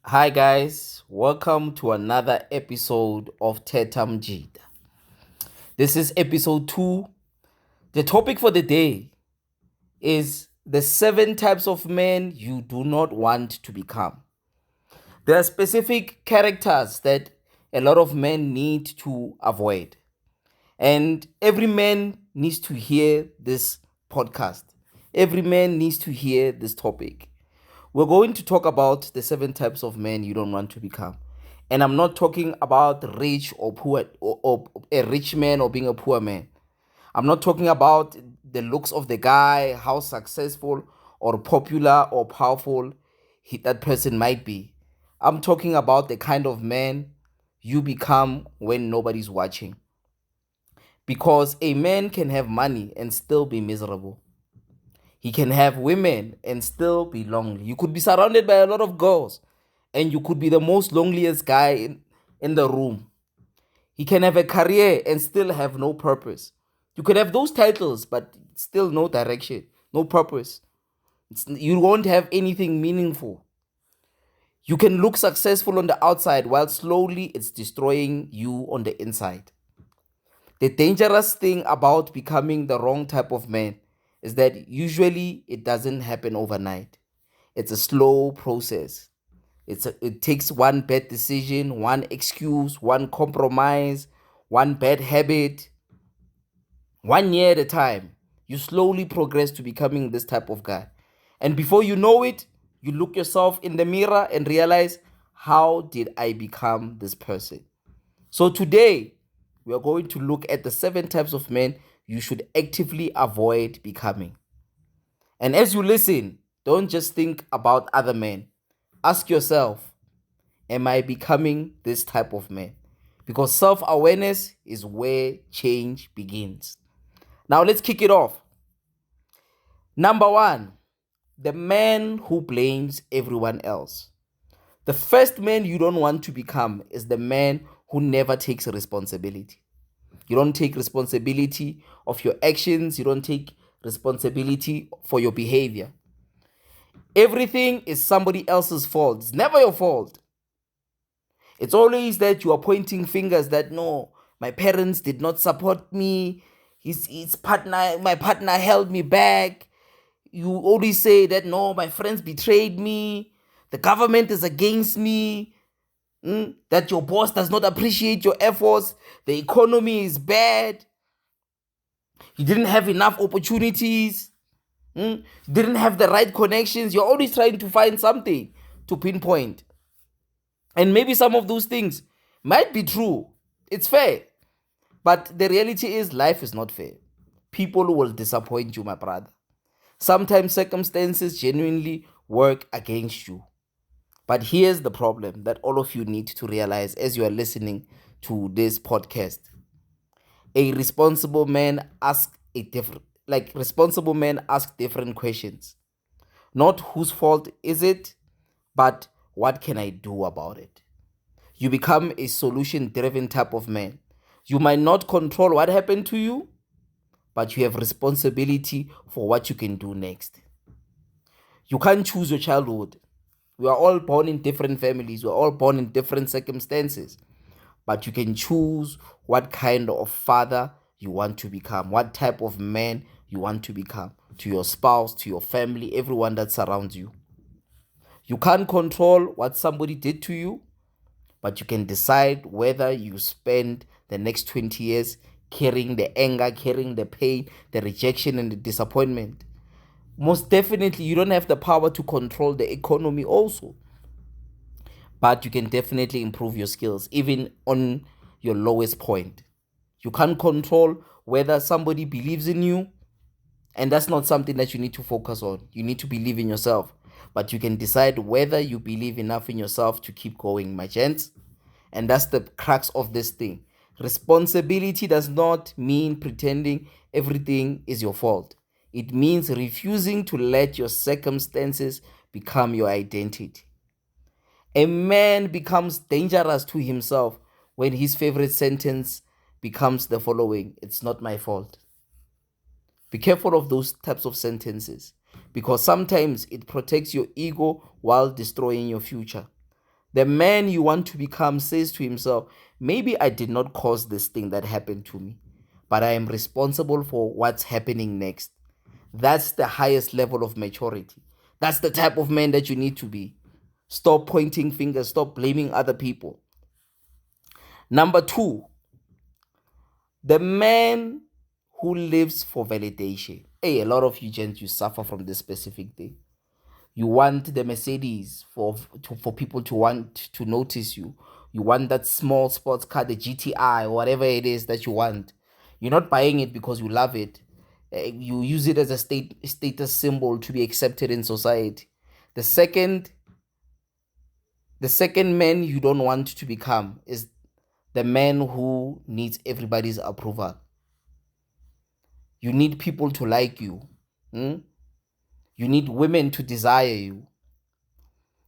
Hi guys, welcome to another episode of Theta Mjita. This is episode 2. The topic for the day is the 7 types of men you do not want to become. There are specific characters that a lot of men need to avoid. And every man needs to hear this podcast. Every man needs to hear this topic. We're going to talk about the 7 types of men you don't want to become. And I'm not talking about rich or poor, or a rich man or being a poor man. I'm not talking about the looks of the guy, how successful or popular or powerful that person might be. I'm talking about the kind of man you become when nobody's watching. Because a man can have money and still be miserable. He can have women and still be lonely. You could be surrounded by a lot of girls and you could be the most loneliest guy in the room. He can have a career and still have no purpose. You could have those titles, but still no direction, no purpose. You won't have anything meaningful. You can look successful on the outside while slowly it's destroying you on the inside. The dangerous thing about becoming the wrong type of man is that usually it doesn't happen overnight. It's a slow process. It takes one bad decision, one excuse, one compromise, one bad habit, 1 year at a time. You slowly progress to becoming this type of guy. And before you know it, you look yourself in the mirror and realize, how did I become this person? So today, we are going to look at the 7 types of men you should actively avoid becoming. And as you listen, don't just think about other men. Ask yourself, am I becoming this type of man? Because self-awareness is where change begins. Now let's kick it off. Number 1, the man who blames everyone else. The first man you don't want to become is the man who never takes responsibility. You don't take responsibility of your actions. You don't take responsibility for your behavior. Everything is somebody else's fault. It's never your fault. It's always that you are pointing fingers that no, my parents did not support me. My partner held me back. You always say that no, my friends betrayed me. The government is against me. That your boss does not appreciate your efforts. The economy is bad. You didn't have enough opportunities. You didn't have the right connections. You're always trying to find something to pinpoint. And maybe some of those things might be true. It's fair. But the reality is life is not fair. People will disappoint you, my brother. Sometimes circumstances genuinely work against you. But here's the problem that all of you need to realize as you are listening to this podcast. A responsible man asks different questions. Not whose fault is it, but what can I do about it? You become a solution driven type of man. You might not control what happened to you, but you have responsibility for what you can do next. You can't choose your childhood. We are all born in different families. We are all born in different circumstances. But you can choose what kind of father you want to become, what type of man you want to become to your spouse, to your family, everyone that surrounds you. You can't control what somebody did to you, but you can decide whether you spend the next 20 years carrying the anger, carrying the pain, the rejection, and the disappointment. Most definitely, you don't have the power to control the economy also, but you can definitely improve your skills, even on your lowest point. You can't control whether somebody believes in you, and that's not something that you need to focus on. You need to believe in yourself, but you can decide whether you believe enough in yourself to keep going, my gents. And that's the crux of this thing. Responsibility does not mean pretending everything is your fault. It means refusing to let your circumstances become your identity. A man becomes dangerous to himself when his favorite sentence becomes the following: it's not my fault. Be careful of those types of sentences because sometimes it protects your ego while destroying your future. The man you want to become says to himself, maybe I did not cause this thing that happened to me, but I am responsible for what's happening next. That's the highest level of maturity. That's the type of man that you need to be. Stop pointing fingers, stop blaming other people. Number two, the man who lives for validation. Hey, a lot of you gents, you suffer from this specific thing. You want the Mercedes for people to want to notice you. You want that small sports car, the GTI, or whatever it is that you want. You're not buying it because you love it. You use it as a status symbol to be accepted in society. The second man you don't want to become is the man who needs everybody's approval. You need people to like you. You need women to desire you.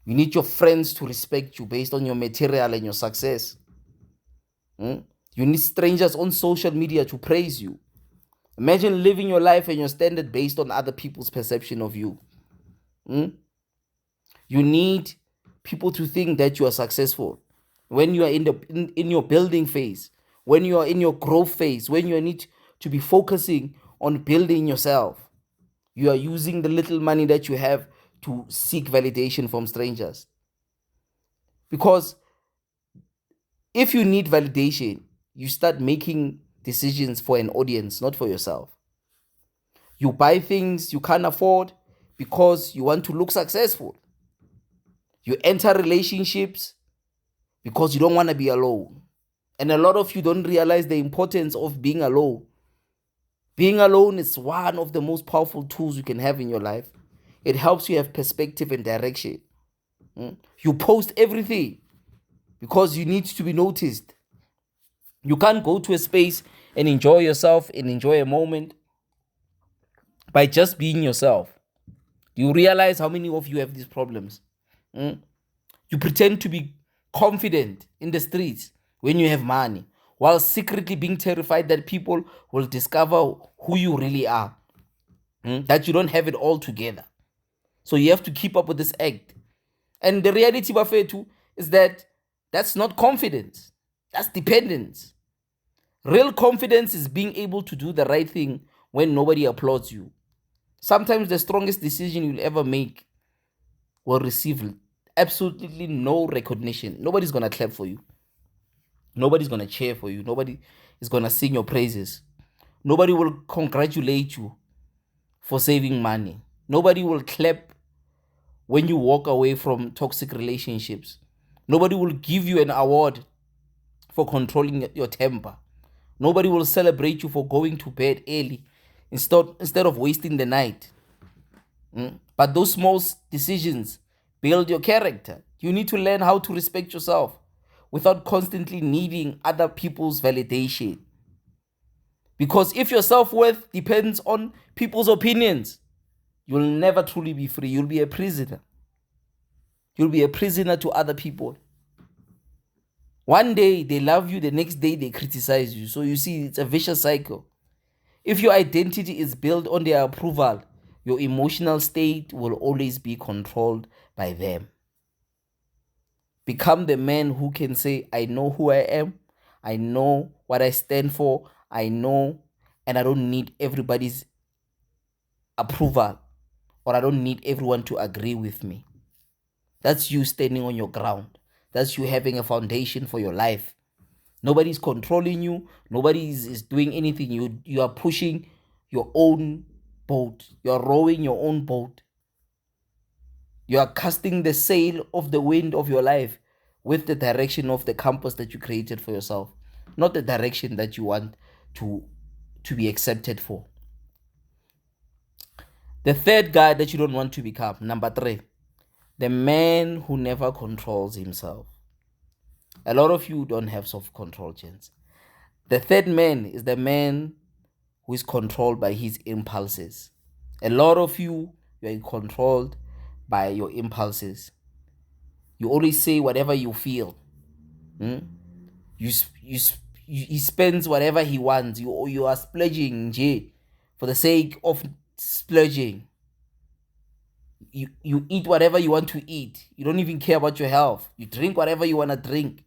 You need your friends to respect you based on your material and your success. You need strangers on social media to praise you. Imagine living your life and your standard based on other people's perception of you. You need people to think that you are successful. When you are in your building phase, when you are in your growth phase, when you need to be focusing on building yourself, you are using the little money that you have to seek validation from strangers. Because if you need validation, you start making decisions for an audience, not for yourself. You buy things you can't afford because you want to look successful. You enter relationships because you don't want to be alone. And a lot of you don't realize the importance of being alone. Being alone is one of the most powerful tools you can have in your life. It helps you have perspective and direction. You post everything because you need to be noticed. You can't go to a space and enjoy yourself and enjoy a moment by just being yourself. Do you realize how many of you have these problems? You pretend to be confident in the streets when you have money, while secretly being terrified that people will discover who you really are, that you don't have it all together. So you have to keep up with this act. And the reality, Bafetu, is that that's not confidence. That's dependence. Real confidence is being able to do the right thing when nobody applauds you. Sometimes the strongest decision you'll ever make will receive absolutely no recognition. Nobody's going to clap for you. Nobody's going to cheer for you. Nobody is going to sing your praises. Nobody will congratulate you for saving money. Nobody will clap when you walk away from toxic relationships. Nobody will give you an award for controlling your temper. Nobody will celebrate you for going to bed early instead of wasting the night. But those small decisions build your character. You need to learn how to respect yourself without constantly needing other people's validation. Because if your self-worth depends on people's opinions, you'll never truly be free. You'll be a prisoner. You'll be a prisoner to other people. One day they love you, the next day they criticize you. So you see, it's a vicious cycle. If your identity is built on their approval, your emotional state will always be controlled by them. Become the man who can say, I know who I am, I know what I stand for, I know, and I don't need everybody's approval, or I don't need everyone to agree with me. That's you standing on your ground. That's you having a foundation for your life. Nobody's controlling you. Nobody is doing anything. You are pushing your own boat. You are rowing your own boat. You are casting the sail of the wind of your life with the direction of the compass that you created for yourself, not the direction that you want to be accepted for. The third guy that you don't want to become, number 3, the man who never controls himself. A lot of you don't have self-control, gents. The third man is the man who is controlled by his impulses. A lot of you are controlled by your impulses. You always say whatever you feel. He spends whatever he wants. You are splurging for the sake of splurging. You eat whatever you want to eat. You don't even care about your health. You drink whatever you want to drink.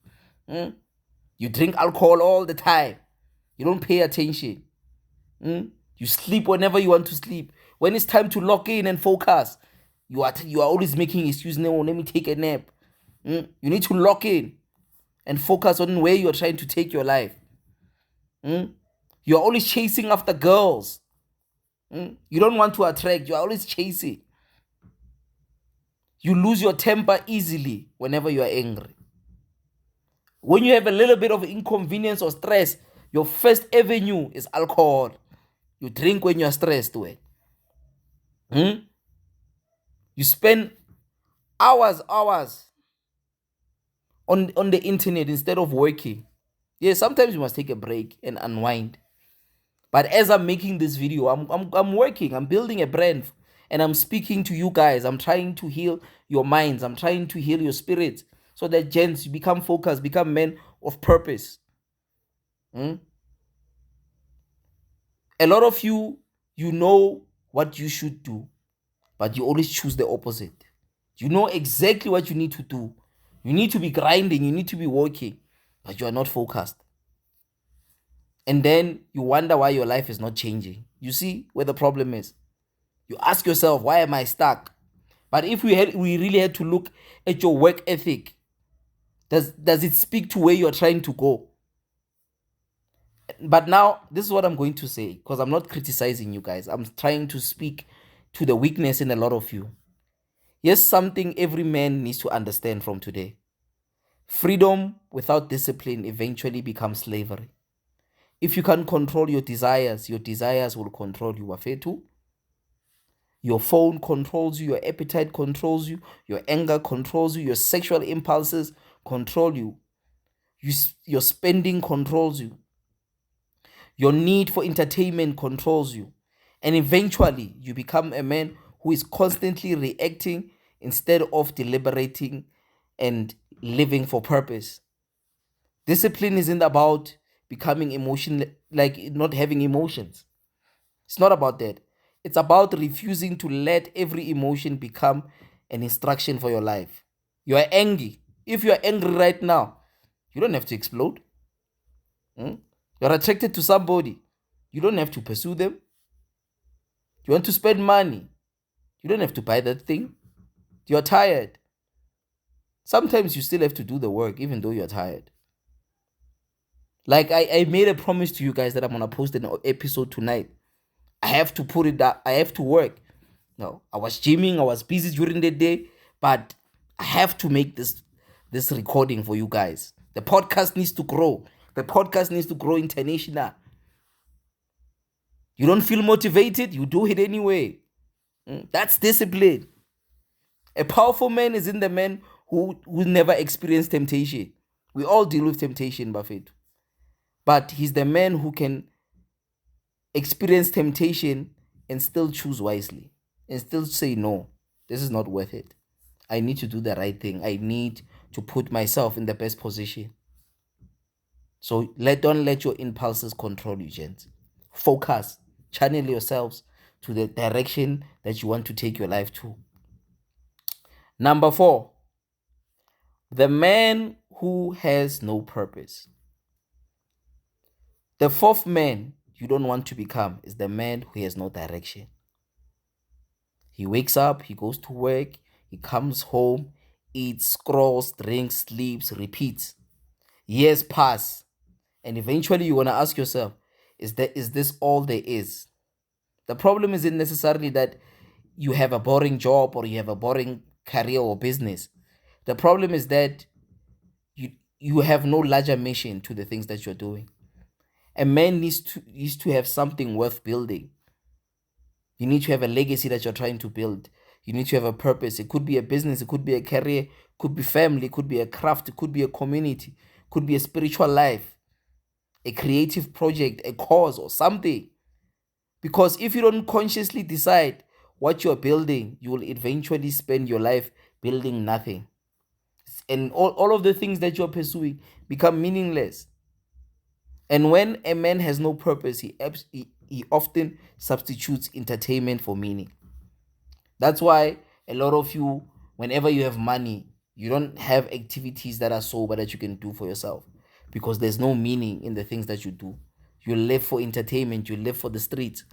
You drink alcohol all the time. You don't pay attention. You sleep whenever you want to sleep. When it's time to lock in and focus, you are always making excuses. No, let me take a nap. You need to lock in and focus on where you are trying to take your life. You are always chasing after girls. You don't want to attract. You are always chasing. You lose your temper easily whenever you are angry. When you have a little bit of inconvenience or stress, your first avenue is alcohol. You drink when you are stressed. You spend hours on the internet instead of working. Yeah, sometimes you must take a break and unwind. But as I'm making this video, I'm working. I'm building a brand, and I'm speaking to you guys. I'm trying to heal your minds. I'm trying to heal your spirits, so that gents, you become focused, become men of purpose. A lot of you know what you should do, but you always choose the opposite. You know exactly what you need to do. You need to be grinding. You need to be working, but you are not focused. And then you wonder why your life is not changing. You see where the problem is. You ask yourself, why am I stuck? But if we really had to look at your work ethic, does it speak to where you are trying to go? But now, this is what I'm going to say, because I'm not criticizing you guys. I'm trying to speak to the weakness in a lot of you. Here's something every man needs to understand from today. Freedom without discipline eventually becomes slavery. If you can't control your desires will control you. Wafetu. Your phone controls you, your appetite controls you, your anger controls you, your sexual impulses control you. Your spending controls you. Your need for entertainment controls you. And eventually, you become a man who is constantly reacting instead of deliberating and living for purpose. Discipline isn't about becoming emotional, like not having emotions. It's not about that. It's about refusing to let every emotion become an instruction for your life. You are angry. If you are angry right now, you don't have to explode. You're attracted to somebody. You don't have to pursue them. You want to spend money. You don't have to buy that thing. You're tired. Sometimes you still have to do the work even though you're tired. Like I made a promise to you guys that I'm going to post an episode tonight. I have to put it up. I have to work. No, I was gymming. I was busy during the day. But I have to make this recording for you guys. The podcast needs to grow. The podcast needs to grow international. You don't feel motivated, you do it anyway. That's discipline. A powerful man isn't the man who never experienced temptation. We all deal with temptation, Buffett. But he's the man who can experience temptation and still choose wisely. And still say, no, this is not worth it. I need to do the right thing. I need to put myself in the best position. So don't let your impulses control you, gents. Focus. Channel yourselves to the direction that you want to take your life to. Number 4, the man who has no purpose. The fourth man you don't want to become is the man who has no direction. He wakes up, he goes to work, he comes home, eats, scrolls, drinks, sleeps, repeats. Years pass, and eventually you're going to ask yourself, is this all there is? The problem isn't necessarily that you have a boring job or you have a boring career or business. The problem is that you have no larger mission to the things that you're doing. A man needs to have something worth building. You need to have a legacy that you're trying to build. You need to have a purpose. It could be a business, it could be a career, it could be family, it could be a craft, it could be a community, it could be a spiritual life, a creative project, a cause or something. Because if you don't consciously decide what you're building, you will eventually spend your life building nothing. And all of the things that you're pursuing become meaningless. And when a man has no purpose, he often substitutes entertainment for meaning. That's why A lot of you, whenever you have money, you don't have activities that are sober that you can do for yourself because there's no meaning in the things that you do. You live for entertainment, you live for the streets.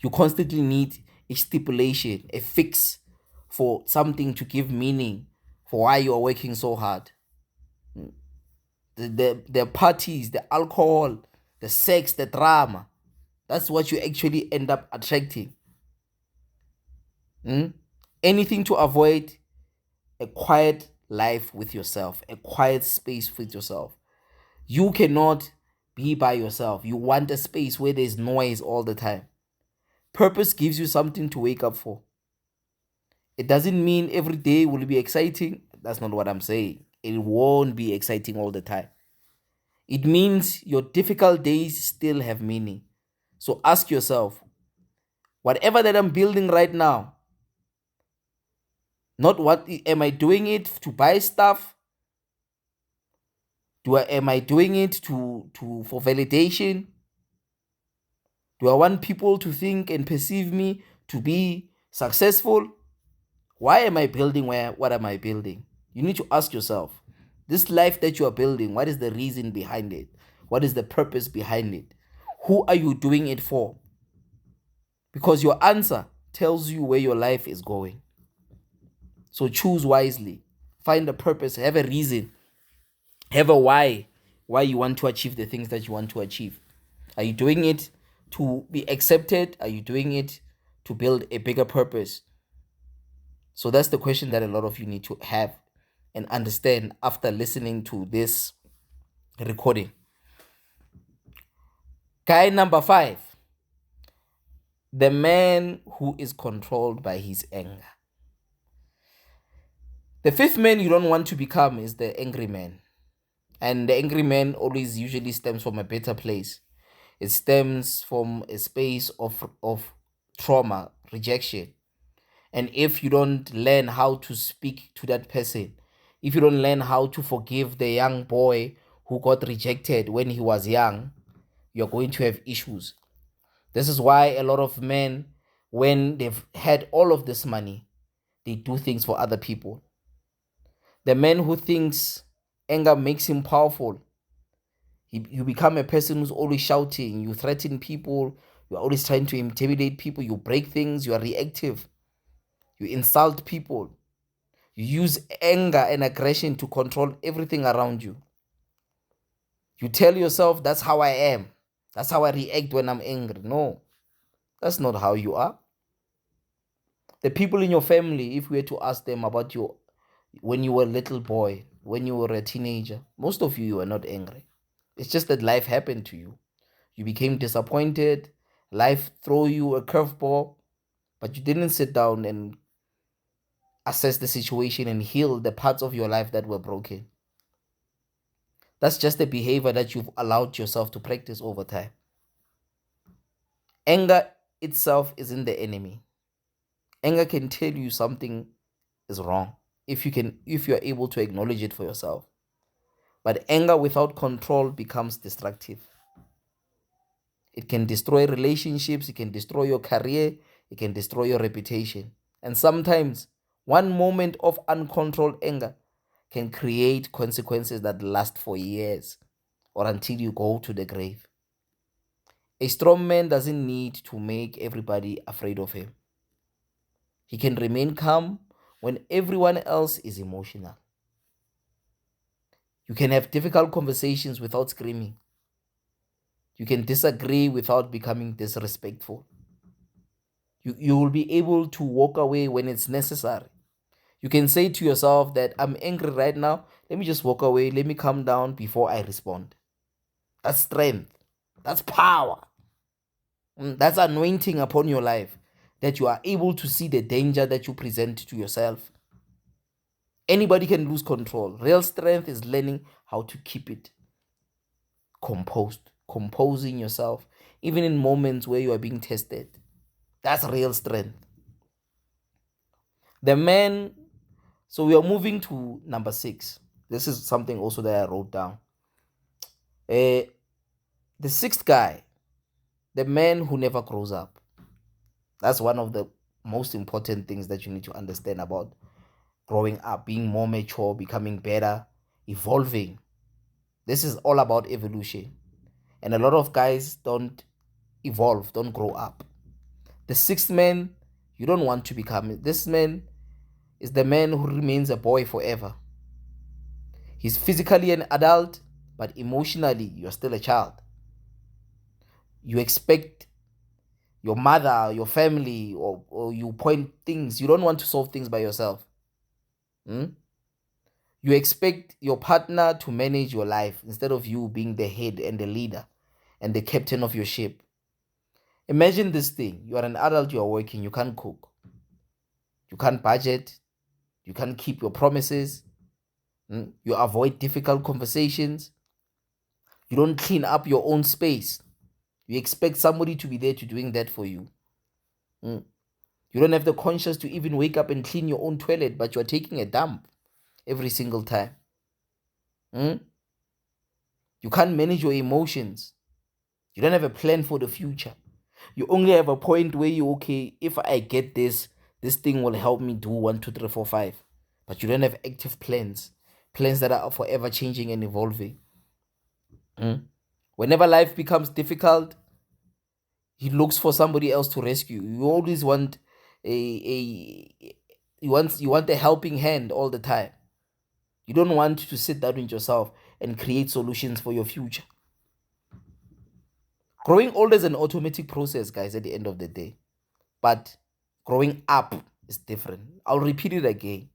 You constantly need a stipulation, a fix for something to give meaning for why you are working so hard. The parties, the alcohol, the sex, the drama, that's what you actually end up attracting. Anything to avoid a quiet life with yourself, a quiet space with yourself. You cannot be by yourself. You want a space where there's noise all the time. Purpose gives you something to wake up for. It doesn't mean every day will be exciting. That's not what I'm saying. It won't be exciting all the time. It means your difficult days still have meaning. So ask yourself, whatever that I'm building right now, not what am I doing it to buy stuff? Am I doing it to for validation? Do I want people to think and perceive me to be successful? Why am I building what am I building? You need to ask yourself, this life that you are building, what is the reason behind it? What is the purpose behind it? Who are you doing it for? Because your answer tells you where your life is going. So choose wisely. Find a purpose, have a reason, have a why you want to achieve the things that you want to achieve. Are you doing it to be accepted? Are you doing it to build a bigger purpose? So that's the question that a lot of you need to have and understand after listening to this recording. Guy number 5, the man who is controlled by his anger. The 5th man you don't want to become is the angry man. And the angry man always usually stems from a better place. It stems from a space of trauma, rejection. And if you don't learn how to speak to that person, if you don't learn how to forgive the young boy who got rejected when he was young, you're going to have issues. This is why a lot of men, when they've had all of this money, they do things for other people. The man who thinks anger makes him powerful, you become a person who's always shouting, you threaten people, you're always trying to intimidate people, you break things, you are reactive, you insult people, you use anger and aggression to control everything around you. You tell yourself, that's how I am, that's how I react when I'm angry. No, that's not how you are. The people in your family, if we were to ask them about when you were a little boy, when you were a teenager, most of you were not angry. It's just that life happened to you. You became disappointed. Life threw you a curveball, but you didn't sit down and assess the situation and heal the parts of your life that were broken. That's just the behavior that you've allowed yourself to practice over time. Anger itself isn't the enemy. Anger can tell you something is wrong if you're able to acknowledge it for yourself. But anger without control becomes destructive. It can destroy relationships, it can destroy your career, it can destroy your reputation. And sometimes one moment of uncontrolled anger can create consequences that last for years or until you go to the grave. A strong man doesn't need to make everybody afraid of him. He can remain calm when everyone else is emotional. You can have difficult conversations without screaming. You can disagree without becoming disrespectful. You will be able to walk away when it's necessary. You can say to yourself that I'm angry right now. Let me just walk away. Let me calm down before I respond. That's strength. That's power. That's anointing upon your life, that you are able to see the danger that you present to yourself. Anybody can lose control. Real strength is learning how to keep it composed, composing yourself, even in moments where you are being tested. That's real strength. The man, so we are moving to number 6. This is something also that I wrote down. The 6th guy, the man who never grows up. That's one of the most important things that you need to understand about growing up, being more mature, becoming better, evolving. This is all about evolution. And a lot of guys don't evolve, don't grow up. The sixth man, you don't want to become. This man is the man who remains a boy forever. He's physically an adult, but emotionally, you're still a child. You expect your mother, your family, or you point things. You don't want to solve things by yourself. Hmm? You expect your partner to manage your life instead of you being the head and the leader and the captain of your ship. Imagine this thing. You are an adult, you are working, you can't cook, you can't budget, you can't keep your promises, you avoid difficult conversations, you don't clean up your own space. You expect somebody to be there to doing that for you. You don't have the conscience to even wake up and clean your own toilet, but you are taking a dump every single time. You can't manage your emotions. You don't have a plan for the future. You only have a point where you, okay, if I get this thing will help me do 1, 2, 3, 4, 5. But you don't have active plans, plans that are forever changing and evolving. Whenever life becomes difficult, he looks for somebody else to rescue. You always want you want a helping hand all the time. You don't want to sit down with yourself and create solutions for your future. Growing old is an automatic process, guys, at the end of the day. But growing up is different. I'll repeat it again.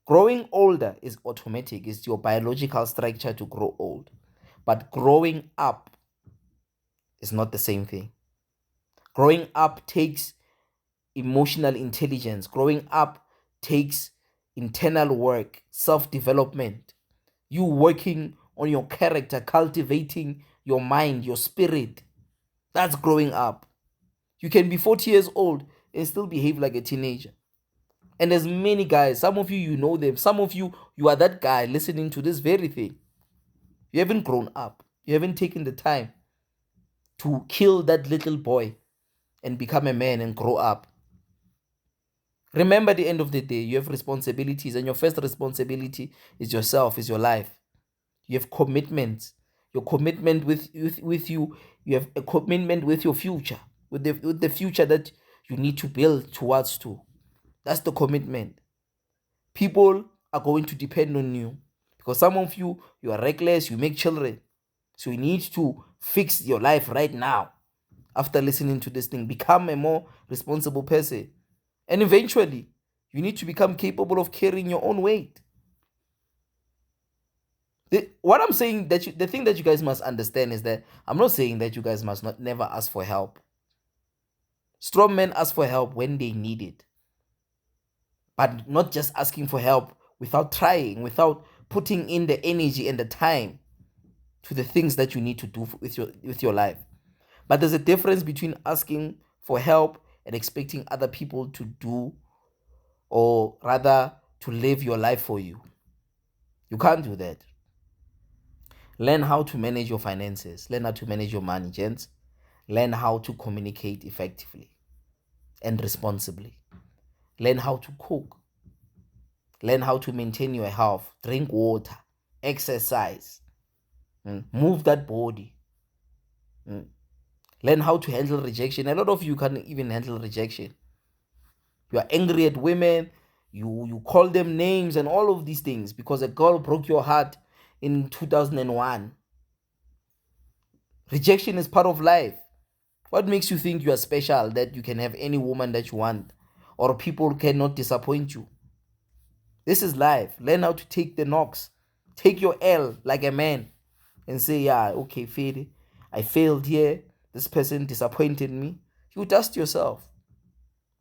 Growing older is automatic. It's your biological structure to grow old. But growing up is not the same thing. Growing up takes emotional intelligence. Growing up takes internal work, self-development. You working on your character, cultivating your mind, your spirit. That's growing up. You can be 40 years old and still behave like a teenager. And there's many guys, some of you, you know them. Some of you, you are that guy listening to this very thing. You haven't grown up. You haven't taken the time to kill that little boy and become a man and grow up. Remember, at the end of the day, you have responsibilities, and your first responsibility is yourself, is your life. You have commitments. Your commitment with you, you have a commitment with your future, with the future that you need to build towards to. That's the commitment. People are going to depend on you because some of you, you are reckless, you make children. So you need to fix your life right now. After listening to this thing, become a more responsible person. And eventually, you need to become capable of carrying your own weight. What I'm saying, the thing that you guys must understand is that I'm not saying that you guys must not never ask for help. Strong men ask for help when they need it, but not just asking for help without trying, without putting in the energy and the time to the things that you need to do with your life. But there's a difference between asking for help and expecting other people to do, or rather to live your life for you. You can't do that. Learn how to manage your finances. Learn how to manage your money, gents. Learn how to communicate effectively and responsibly. Learn how to cook. Learn how to maintain your health. Drink water. Exercise. Move that body. Learn how to handle rejection. A lot of you can't even handle rejection. You are angry at women. You call them names and all of these things because a girl broke your heart in 2001. Rejection is part of life. What makes you think you are special, that you can have any woman that you want, or people cannot disappoint you? This is life. Learn how to take the knocks. Take your L like a man and say, yeah, okay, Fede, I failed here. This person disappointed me. You dust yourself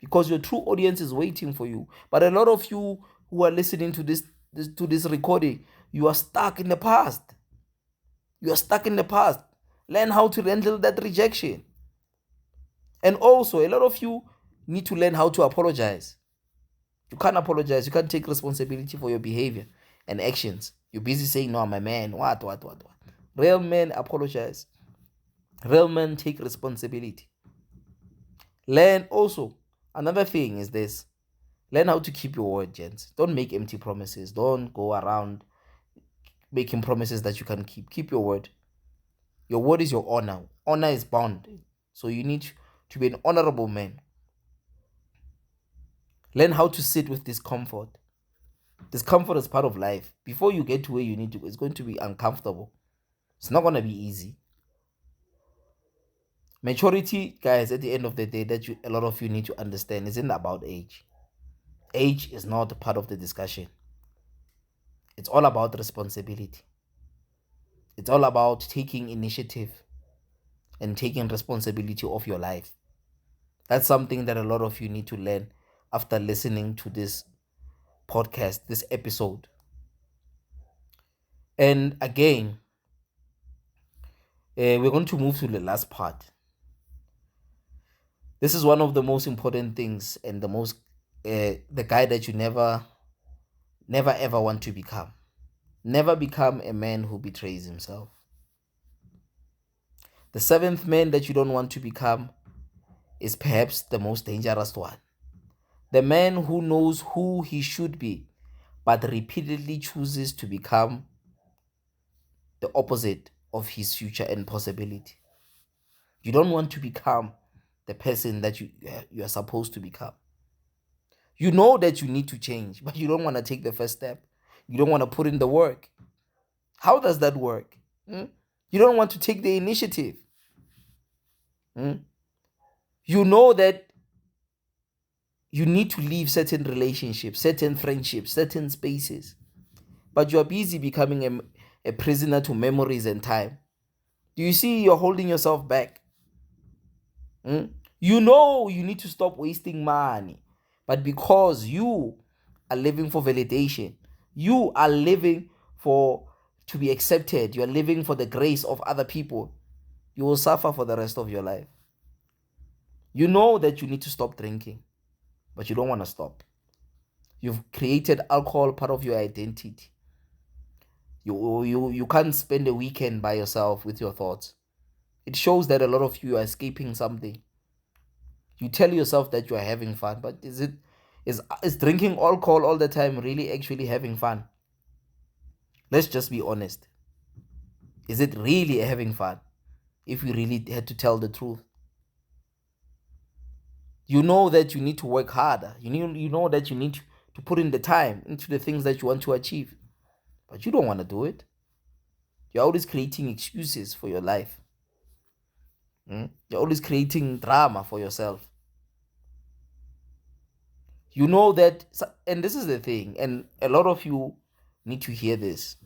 because your true audience is waiting for you. But a lot of you who are listening to this recording, you are stuck in the past. You are stuck in the past. Learn how to handle that rejection. And also, a lot of you need to learn how to apologize. You can't apologize. You can't take responsibility for your behavior and actions. You're busy saying, no, I'm a man. What. Real men apologize. Real men take responsibility. Learn also Another thing is this: learn how to keep your word, gents. Don't make empty promises. Don't go around making promises that you can keep. Keep your word. Your word is your honor. Honor is bound. So you need to be an honorable man. Learn how to sit with discomfort. Discomfort is part of life. Before you get to where you need to go, it's going to be uncomfortable. It's not going to be easy. Maturity, guys, at the end of the day, that a lot of you need to understand, isn't about age. Age is not part of the discussion. It's all about responsibility. It's all about taking initiative and taking responsibility of your life. That's something that a lot of you need to learn after listening to this podcast, this episode. And again, we're going to move to the last part. This is one of the most important things and the guy that you never ever want to become. Never become a man who betrays himself. The seventh man that you don't want to become is perhaps the most dangerous one. The man who knows who he should be, but repeatedly chooses to become the opposite of his future and possibility. You don't want to become the person that you are supposed to become. You know that you need to change, but you don't want to take the first step. You don't want to put in the work. How does that work? You don't want to take the initiative. You know that you need to leave certain relationships, certain friendships, certain spaces, but you are busy becoming a prisoner to memories and time. Do you see you're holding yourself back? You know you need to stop wasting money, but because you are living for validation, you are living to be accepted, you are living for the grace of other people, you will suffer for the rest of your life. You know that you need to stop drinking, but you don't want to stop. You've created alcohol part of your identity. You can't spend a weekend by yourself with your thoughts. It shows that a lot of you are escaping something. You tell yourself that you are having fun, but is drinking alcohol all the time really actually having fun? Let's just be honest. Is it really having fun? If we really had to tell the truth. You know that you need to work harder. You know that you need to put in the time into the things that you want to achieve. But you don't want to do it. You're always creating excuses for your life. You're always creating drama for yourself. You know that, and this is the thing, and a lot of you need to hear this.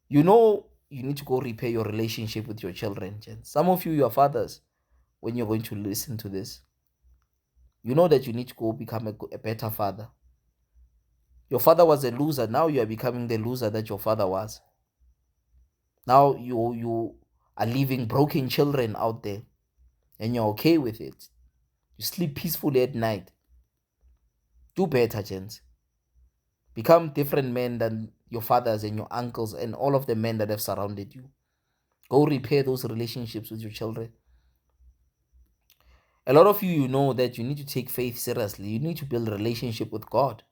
You know you need to go repair your relationship with your children. Some of you are fathers. When you're going to listen to this, you know that you need to go become a better father. Your father was a loser. Now you are becoming the loser that your father was. Now you are leaving broken children out there, and you're okay with it. You sleep peacefully at night. Do better, gents. Become different men than your fathers and your uncles and all of the men that have surrounded you. Go repair those relationships with your children. A lot of you know that you need to take faith seriously. You need to build a relationship with God.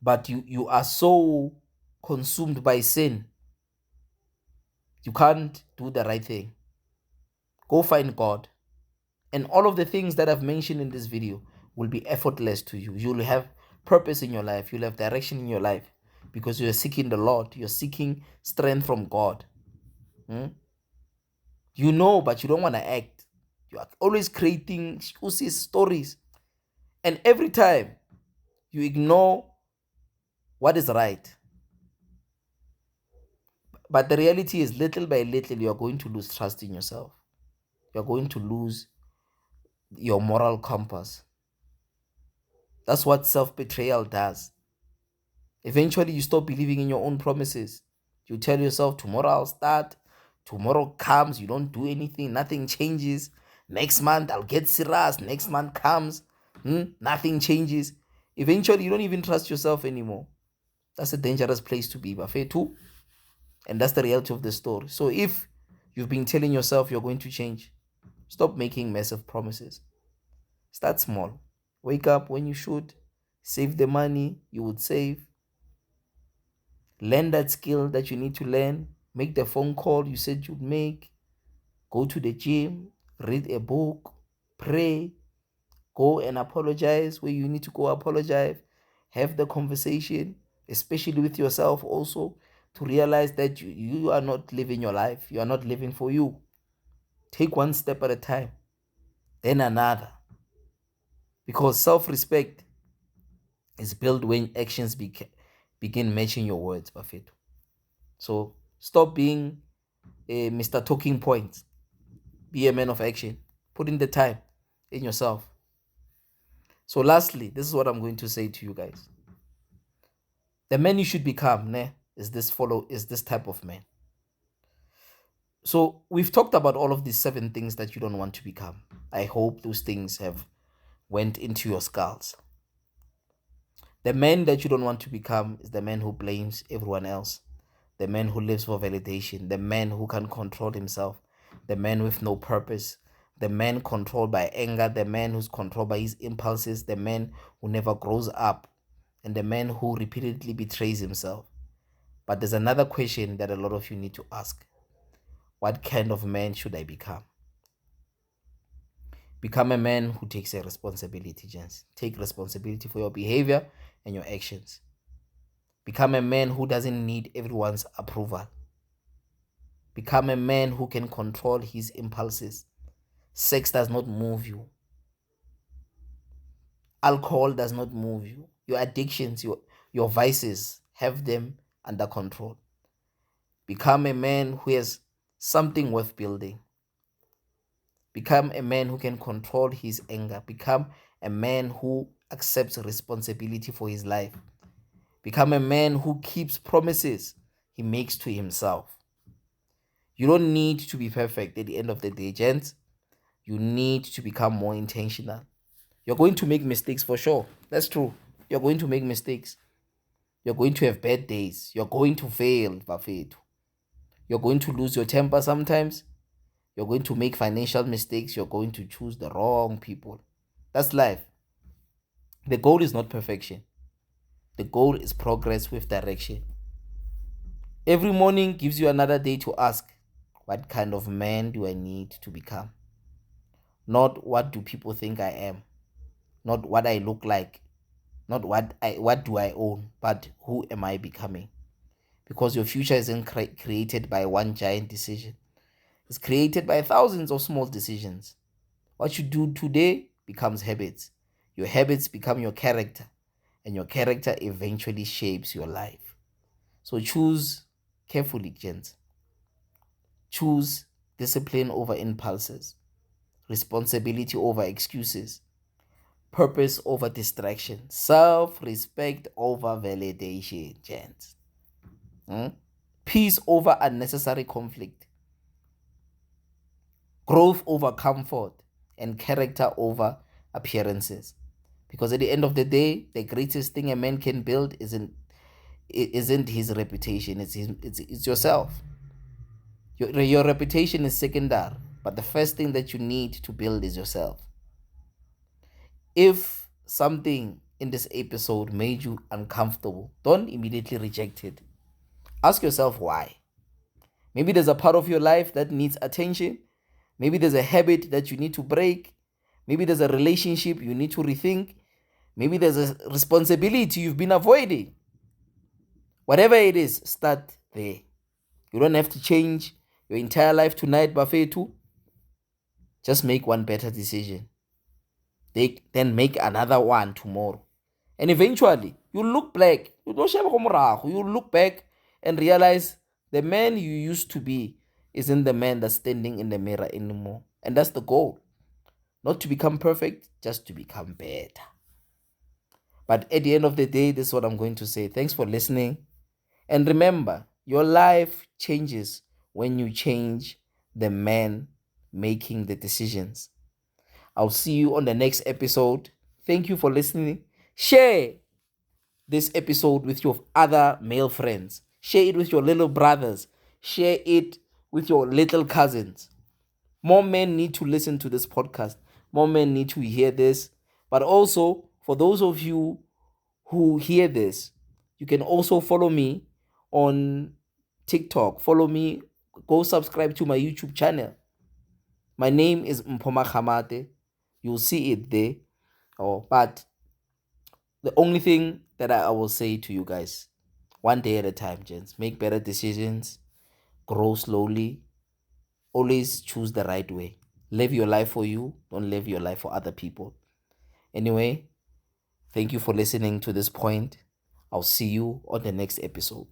But you are so consumed by sin. You can't do the right thing. Go find God. And all of the things that I've mentioned in this video will be effortless to you. You'll have purpose in your life. You'll have direction in your life because you're seeking the Lord. You're seeking strength from God. You know, but you don't want to act. You are always creating excuses, stories. And every time you ignore what is right. But the reality is, little by little, you are going to lose trust in yourself. You're going to lose your moral compass. That's what self-betrayal does. Eventually, you stop believing in your own promises. You tell yourself, tomorrow I'll start. Tomorrow comes, you don't do anything, nothing changes. Next month, I'll get serious. Next month comes, nothing changes. Eventually, you don't even trust yourself anymore. That's a dangerous place to be, Buffet too. And that's the reality of the story. So if you've been telling yourself you're going to change, stop making massive promises. Start small. Wake up when you should. Save the money you would save. Learn that skill that you need to learn. Make the phone call you said you'd make. Go to the gym. Read a book. Pray. Go and apologize where you need to go apologize. Have the conversation, especially with yourself also, to realize that you are not living your life. You are not living for you. Take one step at a time, then another. Because self-respect is built when actions begin matching your words, Buffett. So stop being a Mr. Talking Point. Be a man of action. Put in the time in yourself. So lastly, this is what I'm going to say to you guys. The man you should become is this type of man. So we've talked about all of these 7 things that you don't want to become. I hope those things have went into your skulls. The man that you don't want to become is the man who blames everyone else, the man who lives for validation, the man who can control himself, the man with no purpose, the man controlled by anger, the man who's controlled by his impulses, the man who never grows up, and the man who repeatedly betrays himself. But there's another question that a lot of you need to ask. What kind of man should I become? Become a man who takes a responsibility, gents. Take responsibility for your behavior and your actions. Become a man who doesn't need everyone's approval. Become a man who can control his impulses. Sex does not move you. Alcohol does not move you. Your addictions, your vices, have them under control. Become a man who has something worth building. Become a man who can control his anger. Become a man who accepts responsibility for his life. Become a man who keeps promises he makes to himself. You don't need to be perfect at the end of the day, gents. You need to become more intentional. You're going to make mistakes for sure. That's true. You're going to make mistakes. You're going to have bad days. You're going to fail, Bafetu. You're going to lose your temper sometimes. You're going to make financial mistakes. You're going to choose the wrong people. That's life. The goal is not perfection. The goal is progress with direction. Every morning gives you another day to ask, what kind of man do I need to become? Not what do people think I am. Not what I look like. Not what do I own, but who am I becoming? Because your future isn't created by one giant decision. It's created by thousands of small decisions. What you do today becomes habits. Your habits become your character, and your character eventually shapes your life. So choose carefully, gents. Choose discipline over impulses, responsibility over excuses, purpose over distraction, self-respect over validation, gents. Peace over unnecessary conflict, growth over comfort, and character over appearances. Because at the end of the day, the greatest thing a man can build isn't his reputation. It's yourself. Your reputation is secondary, but the first thing that you need to build is yourself. If something in this episode made you uncomfortable, don't immediately reject it. Ask yourself why. Maybe there's a part of your life that needs attention. Maybe there's a habit that you need to break. Maybe there's a relationship you need to rethink. Maybe there's a responsibility you've been avoiding. Whatever it is, start there. You don't have to change your entire life tonight, Bafetu. Just make one better decision. Then make another one tomorrow. And eventually, you'll look back. You'll look back and realize the man you used to be isn't the man that's standing in the mirror anymore. And that's the goal. Not to become perfect, just to become better. But at the end of the day, this is what I'm going to say. Thanks for listening. And remember, your life changes when you change the man making the decisions. I'll see you on the next episode. Thank you for listening. Share this episode with your other male friends. Share it with your little brothers. Share it with your little cousins. More men need to listen to this podcast. More men need to hear this. But also, for those of you who hear this, you can also follow me on TikTok. Follow me, go subscribe to my YouTube channel. My name is Mpoma Khamate. You'll see it there. But the only thing that I will say to you guys, one day at a time, gents, make better decisions, grow slowly, always choose the right way. Live your life for you, don't live your life for other people. Anyway, thank you for listening to this point. I'll see you on the next episode.